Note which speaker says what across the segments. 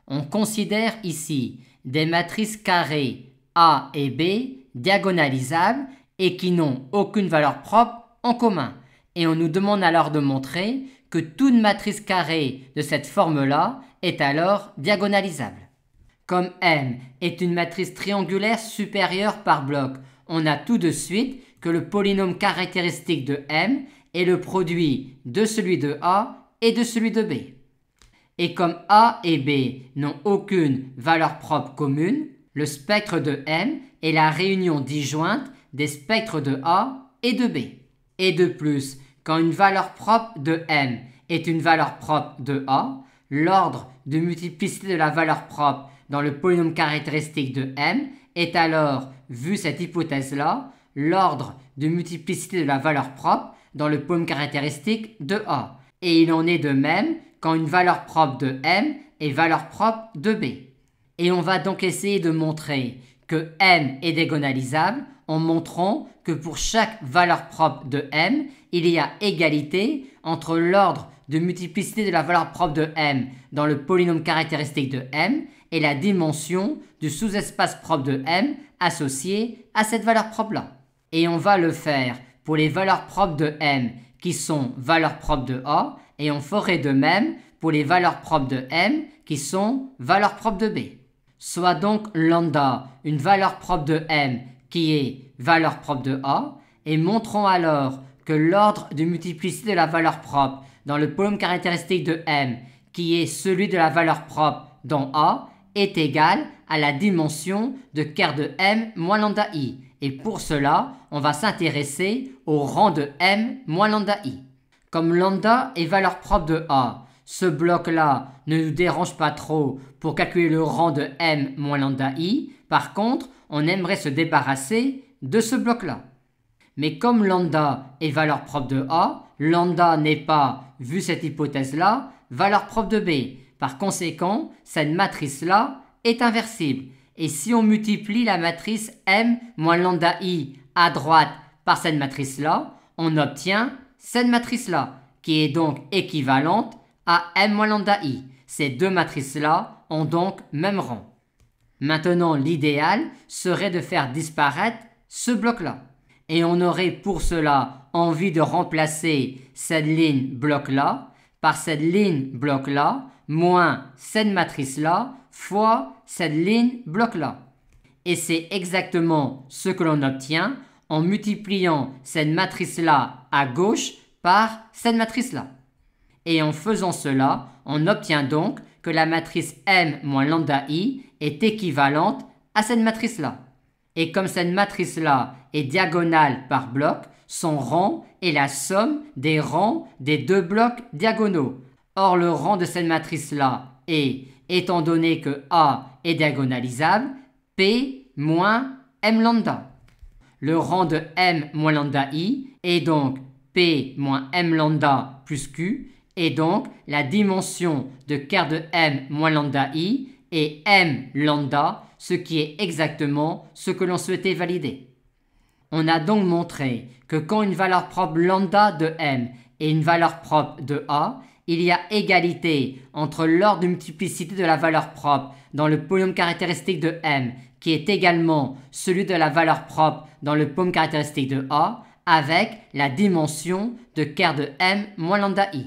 Speaker 1: On considère ici des matrices carrées A et B diagonalisables et qui n'ont aucune valeur propre en commun. Et on nous demande alors de montrer que toute matrice carrée de cette forme-là est alors diagonalisable. Comme M est une matrice triangulaire supérieure par bloc, on a tout de suite que le polynôme caractéristique de M est le produit de celui de A et de celui de B. Et comme A et B n'ont aucune valeur propre commune, le spectre de M est la réunion disjointe des spectres de A et de B. Et de plus, quand une valeur propre de M est une valeur propre de A, l'ordre de multiplicité de la valeur propre dans le polynôme caractéristique de M est alors, vu cette hypothèse-là, l'ordre de multiplicité de la valeur propre dans le polynôme caractéristique de A. Et il en est de même quand une valeur propre de M est valeur propre de B. Et on va donc essayer de montrer que M est diagonalisable en montrant que pour chaque valeur propre de M, il y a égalité entre l'ordre de multiplicité de la valeur propre de M dans le polynôme caractéristique de M et la dimension du sous-espace propre de M associé à cette valeur propre-là. Et on va le faire pour les valeurs propres de M qui sont valeurs propres de A et on ferait de même pour les valeurs propres de M qui sont valeurs propres de B. Soit donc lambda une valeur propre de M qui est valeur propre de A et montrons alors que l'ordre de multiplicité de la valeur propre dans le polynôme caractéristique de M qui est celui de la valeur propre dans A est égal à la dimension de quart de M moins lambda I. Et pour cela, on va s'intéresser au rang de M moins lambda I. Comme lambda est valeur propre de A, ce bloc-là ne nous dérange pas trop pour calculer le rang de M moins lambda I. Par contre, on aimerait se débarrasser de ce bloc-là. Mais comme lambda est valeur propre de A, lambda n'est pas, vu cette hypothèse-là, valeur propre de B. Par conséquent, cette matrice-là est inversible. Et si on multiplie la matrice M moins lambda I à droite par cette matrice-là, on obtient cette matrice-là, qui est donc équivalente à M moins lambda I. Ces deux matrices-là ont donc même rang. Maintenant, l'idéal serait de faire disparaître ce bloc-là. Et on aurait pour cela envie de remplacer cette ligne bloc-là par cette ligne bloc-là moins cette matrice-là fois cette ligne bloc-là. Et c'est exactement ce que l'on obtient en multipliant cette matrice-là à gauche par cette matrice-là. Et en faisant cela, on obtient donc que la matrice M moins lambda I est équivalente à cette matrice-là. Et comme cette matrice-là est diagonale par bloc, son rang est la somme des rangs des deux blocs diagonaux. Or, le rang de cette matrice-là est, étant donné que A est diagonalisable, P moins M lambda. Le rang de M moins lambda I est donc P moins M lambda plus Q, et donc la dimension de quart de M moins lambda I est M lambda, ce qui est exactement ce que l'on souhaitait valider. On a donc montré que quand une valeur propre lambda de M est une valeur propre de A, il y a égalité entre l'ordre de multiplicité de la valeur propre dans le polynôme caractéristique de M, qui est également celui de la valeur propre dans le polynôme caractéristique de A, avec la dimension de quart de M moins lambda I.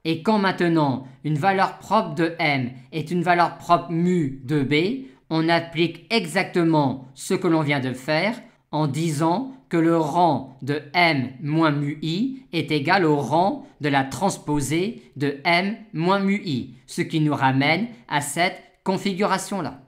Speaker 1: Et quand maintenant une valeur propre de M est une valeur propre mu de B, on applique exactement ce que l'on vient de faire en disant que le rang de M moins mu I est égal au rang de la transposée de M moins mu I, ce qui nous ramène à cette configuration-là.